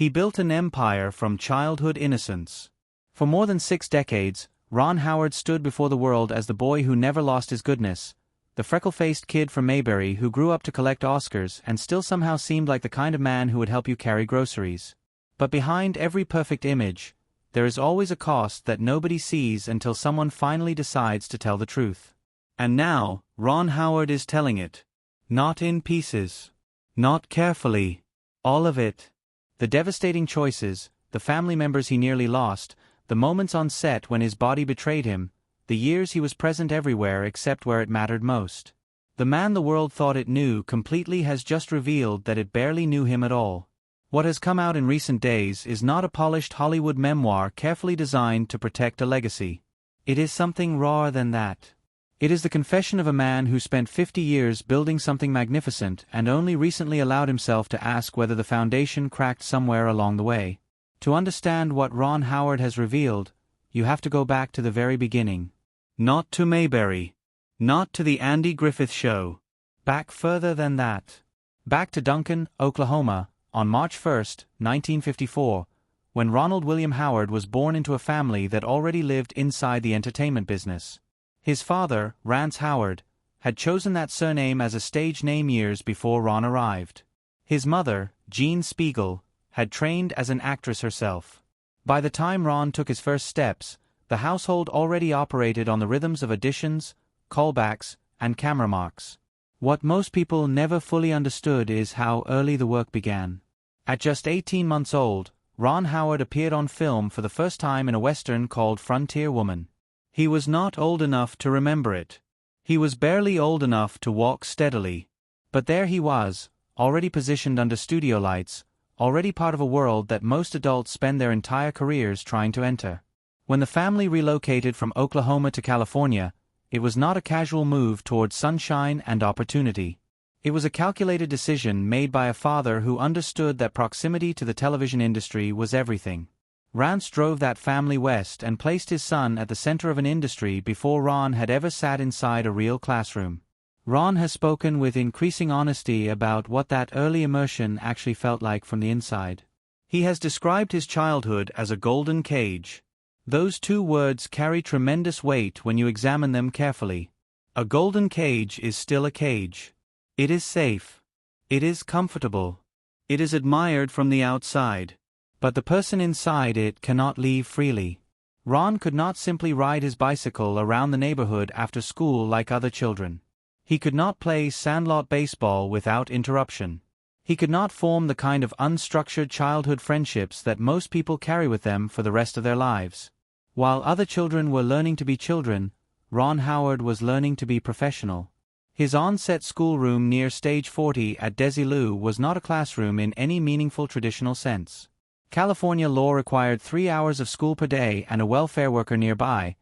He built an empire from childhood innocence. For more than 6 decades, Ron Howard stood before the world as the boy who never lost his goodness, the freckle-faced kid from Mayberry who grew up to collect Oscars and still somehow seemed like the kind of man who would help you carry groceries. But behind every perfect image, there is always a cost that nobody sees until someone finally decides to tell the truth. And now, Ron Howard is telling it. Not in pieces. Not carefully. All of it. The devastating choices, the family members he nearly lost, the moments on set when his body betrayed him, the years he was present everywhere except where it mattered most. The man the world thought it knew completely has just revealed that it barely knew him at all. What has come out in recent days is not a polished Hollywood memoir carefully designed to protect a legacy. It is something rawer than that. It is the confession of a man who spent 50 years building something magnificent and only recently allowed himself to ask whether the foundation cracked somewhere along the way. To understand what Ron Howard has revealed, you have to go back to the very beginning. Not to Mayberry. Not to the Andy Griffith Show. Back further than that. Back to Duncan, Oklahoma, on March 1, 1954, when Ronald William Howard was born into a family that already lived inside the entertainment business. His father, Rance Howard, had chosen that surname as a stage name years before Ron arrived. His mother, Jean Spiegel, had trained as an actress herself. By the time Ron took his first steps, the household already operated on the rhythms of auditions, callbacks, and camera marks. What most people never fully understood is how early the work began. At just 18 months old, Ron Howard appeared on film for the first time in a western called Frontier Woman. He was not old enough to remember it. He was barely old enough to walk steadily. But there he was, already positioned under studio lights, already part of a world that most adults spend their entire careers trying to enter. When the family relocated from Oklahoma to California, it was not a casual move towards sunshine and opportunity. It was a calculated decision made by a father who understood that proximity to the television industry was everything. Rance drove that family west and placed his son at the center of an industry before Ron had ever sat inside a real classroom. Ron has spoken with increasing honesty about what that early immersion actually felt like from the inside. He has described his childhood as a golden cage. Those 2 words carry tremendous weight when you examine them carefully. A golden cage is still a cage. It is safe. It is comfortable. It is admired from the outside. But the person inside it cannot leave freely. Ron could not simply ride his bicycle around the neighborhood after school like other children. He could not play sandlot baseball without interruption. He could not form the kind of unstructured childhood friendships that most people carry with them for the rest of their lives. While other children were learning to be children, Ron Howard was learning to be professional. His on-set schoolroom near Stage 40 at Desilu was not a classroom in any meaningful traditional sense. California law required 3 hours of school per day and a welfare worker nearby,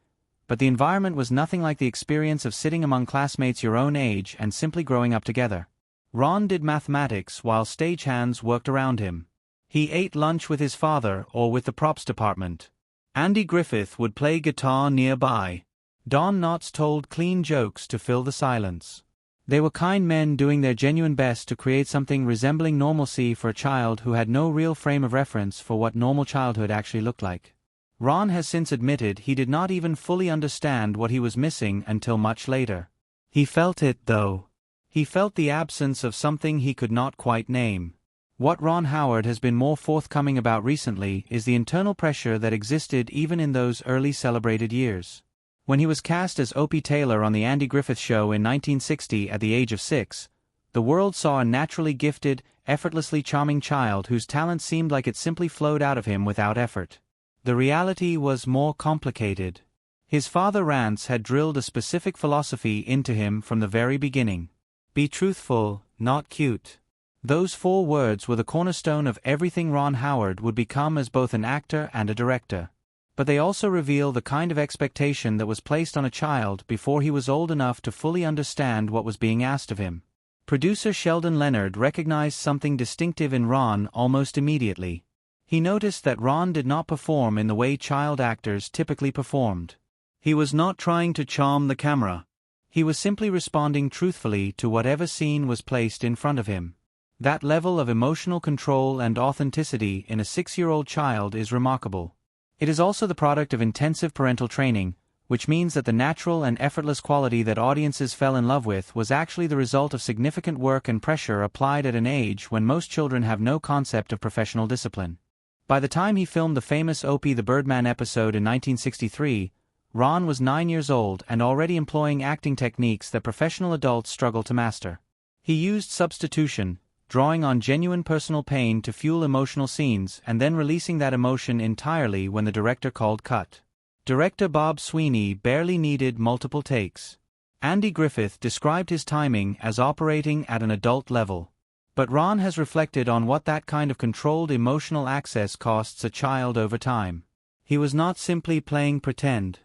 but the environment was nothing like the experience of sitting among classmates your own age and simply growing up together. Ron did mathematics while stagehands worked around him. He ate lunch with his father or with the props department. Andy Griffith would play guitar nearby. Don Knotts told clean jokes to fill the silence. They were kind men doing their genuine best to create something resembling normalcy for a child who had no real frame of reference for what normal childhood actually looked like. Ron has since admitted he did not even fully understand what he was missing until much later. He felt it, though. He felt the absence of something he could not quite name. What Ron Howard has been more forthcoming about recently is the internal pressure that existed even in those early celebrated years. When he was cast as Opie Taylor on The Andy Griffith Show in 1960 at the age of 6, the world saw a naturally gifted, effortlessly charming child whose talent seemed like it simply flowed out of him without effort. The reality was more complicated. His father Rance had drilled a specific philosophy into him from the very beginning. Be truthful, not cute. Those 4 words were the cornerstone of everything Ron Howard would become as both an actor and a director. But they also reveal the kind of expectation that was placed on a child before he was old enough to fully understand what was being asked of him. Producer Sheldon Leonard recognized something distinctive in Ron almost immediately. He noticed that Ron did not perform in the way child actors typically performed. He was not trying to charm the camera. He was simply responding truthfully to whatever scene was placed in front of him. That level of emotional control and authenticity in a 6-year-old child is remarkable. It is also the product of intensive parental training, which means that the natural and effortless quality that audiences fell in love with was actually the result of significant work and pressure applied at an age when most children have no concept of professional discipline. By the time he filmed the famous Opie the Birdman episode in 1963, Ron was 9 years old and already employing acting techniques that professional adults struggle to master. He used substitution, drawing on genuine personal pain to fuel emotional scenes and then releasing that emotion entirely when the director called cut. Director Bob Sweeney barely needed multiple takes. Andy Griffith described his timing as operating at an adult level. But Ron has reflected on what that kind of controlled emotional access costs a child over time. He was not simply playing pretend.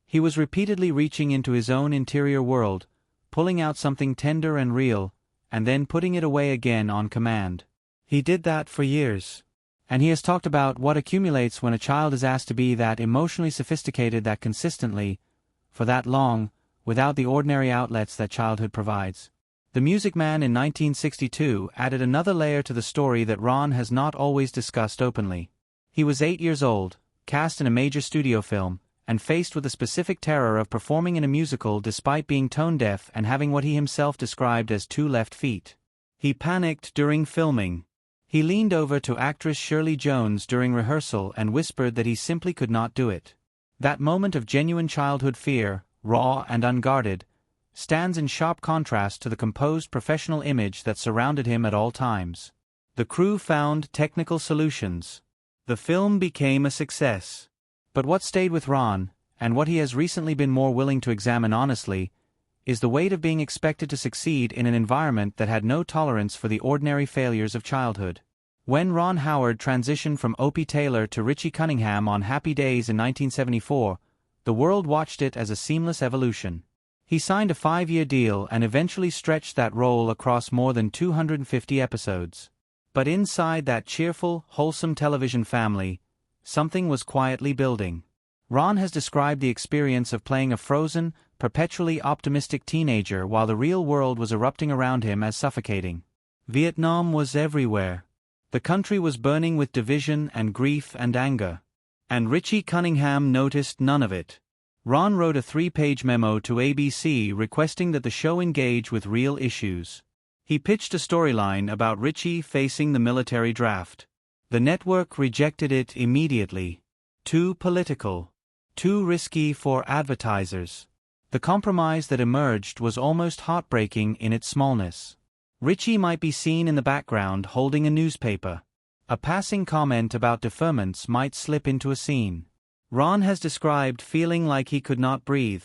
He was repeatedly reaching into his own interior world, pulling out something tender and real, and then putting it away again on command. He did that for years. And he has talked about what accumulates when a child is asked to be that emotionally sophisticated that consistently, for that long, without the ordinary outlets that childhood provides. The Music Man in 1962 added another layer to the story that Ron has not always discussed openly. He was 8 years old, cast in a major studio film, and faced with the specific terror of performing in a musical despite being tone-deaf and having what he himself described as 2 left feet. He panicked during filming. He leaned over to actress Shirley Jones during rehearsal and whispered that he simply could not do it. That moment of genuine childhood fear, raw and unguarded, stands in sharp contrast to the composed professional image that surrounded him at all times. The crew found technical solutions. The film became a success. But what stayed with Ron, and what he has recently been more willing to examine honestly, is the weight of being expected to succeed in an environment that had no tolerance for the ordinary failures of childhood. When Ron Howard transitioned from Opie Taylor to Richie Cunningham on Happy Days in 1974, the world watched it as a seamless evolution. He signed a 5-year deal and eventually stretched that role across more than 250 episodes. But inside that cheerful, wholesome television family, something was quietly building. Ron has described the experience of playing a frozen, perpetually optimistic teenager while the real world was erupting around him as suffocating. Vietnam was everywhere. The country was burning with division and grief and anger. And Richie Cunningham noticed none of it. Ron wrote a 3-page memo to ABC requesting that the show engage with real issues. He pitched a storyline about Richie facing the military draft. The network rejected it immediately. Too political. Too risky for advertisers. The compromise that emerged was almost heartbreaking in its smallness. Richie might be seen in the background holding a newspaper. A passing comment about deferments might slip into a scene. Ron has described feeling like he could not breathe.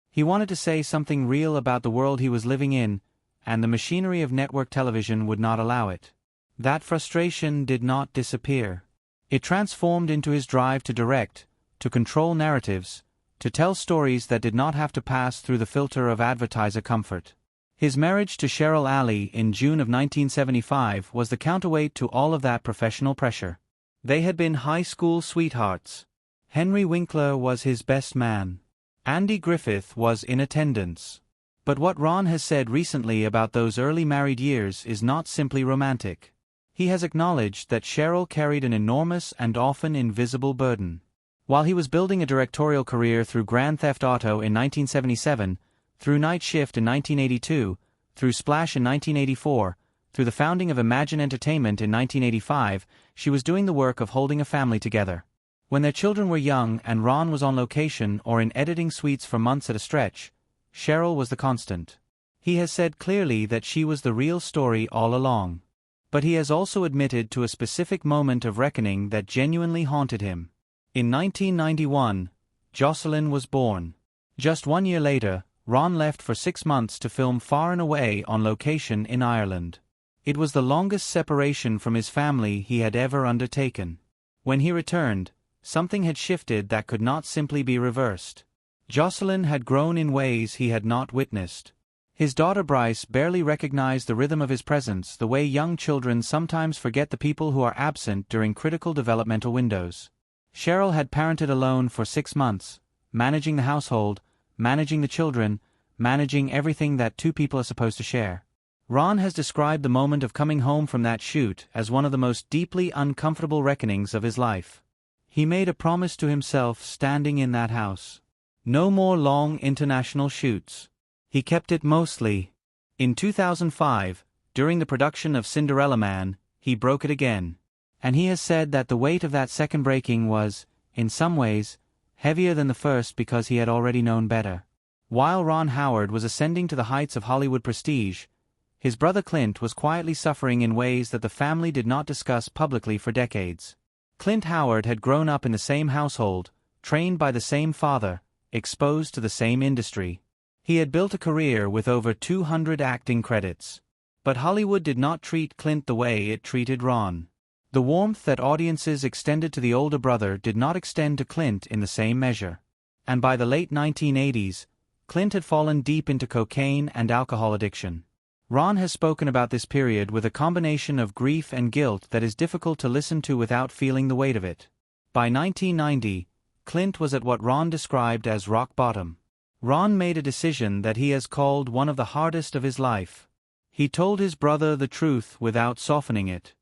He wanted to say something real about the world he was living in, and the machinery of network television would not allow it. That frustration did not disappear. It transformed into his drive to direct, to control narratives, to tell stories that did not have to pass through the filter of advertiser comfort. His marriage to Cheryl Alley in June of 1975 was the counterweight to all of that professional pressure. They had been high school sweethearts. Henry Winkler was his best man. Andy Griffith was in attendance. But what Ron has said recently about those early married years is not simply romantic. He has acknowledged that Cheryl carried an enormous and often invisible burden. While he was building a directorial career through Grand Theft Auto in 1977, through Night Shift in 1982, through Splash in 1984, through the founding of Imagine Entertainment in 1985, she was doing the work of holding a family together. When their children were young and Ron was on location or in editing suites for months at a stretch, Cheryl was the constant. He has said clearly that she was the real story all along. But he has also admitted to a specific moment of reckoning that genuinely haunted him. In 1991, Jocelyn was born. Just 1 year later, Ron left for 6 months to film Far and Away on location in Ireland. It was the longest separation from his family he had ever undertaken. When he returned, something had shifted that could not simply be reversed. Jocelyn had grown in ways he had not witnessed. His daughter Bryce barely recognized the rhythm of his presence the way young children sometimes forget the people who are absent during critical developmental windows. Cheryl had parented alone for 6 months, managing the household, managing the children, managing everything that 2 people are supposed to share. Ron has described the moment of coming home from that shoot as one of the most deeply uncomfortable reckonings of his life. He made a promise to himself standing in that house. No more long international shoots. He kept it mostly. In 2005, during the production of Cinderella Man, he broke it again. And he has said that the weight of that second breaking was, in some ways, heavier than the first because he had already known better. While Ron Howard was ascending to the heights of Hollywood prestige, his brother Clint was quietly suffering in ways that the family did not discuss publicly for decades. Clint Howard had grown up in the same household, trained by the same father, exposed to the same industry. He had built a career with over 200 acting credits. But Hollywood did not treat Clint the way it treated Ron. The warmth that audiences extended to the older brother did not extend to Clint in the same measure. And by the late 1980s, Clint had fallen deep into cocaine and alcohol addiction. Ron has spoken about this period with a combination of grief and guilt that is difficult to listen to without feeling the weight of it. By 1990, Clint was at what Ron described as rock bottom. Ron made a decision that he has called one of the hardest of his life. He told his brother the truth without softening it.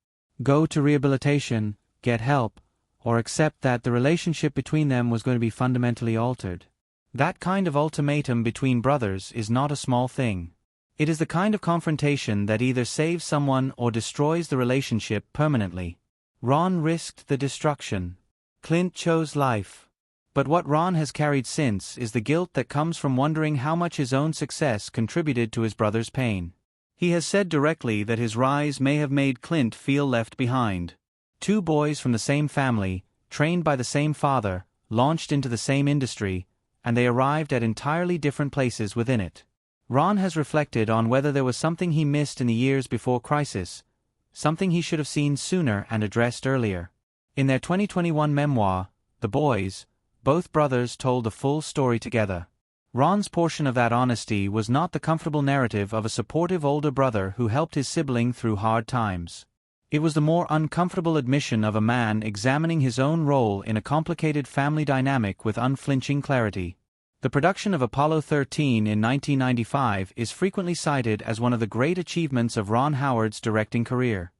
Go to rehabilitation, get help, or accept that the relationship between them was going to be fundamentally altered. That kind of ultimatum between brothers is not a small thing. It is the kind of confrontation that either saves someone or destroys the relationship permanently. Ron risked the destruction. Clint chose life. But what Ron has carried since is the guilt that comes from wondering how much his own success contributed to his brother's pain. He has said directly that his rise may have made Clint feel left behind. Two boys from the same family, trained by the same father, launched into the same industry, and they arrived at entirely different places within it. Ron has reflected on whether there was something he missed in the years before Crisis, something he should have seen sooner and addressed earlier. In their 2021 memoir, The Boys, both brothers told the full story together. Ron's portion of that honesty was not the comfortable narrative of a supportive older brother who helped his sibling through hard times. It was the more uncomfortable admission of a man examining his own role in a complicated family dynamic with unflinching clarity. The production of Apollo 13 in 1995 is frequently cited as one of the great achievements of Ron Howard's directing career.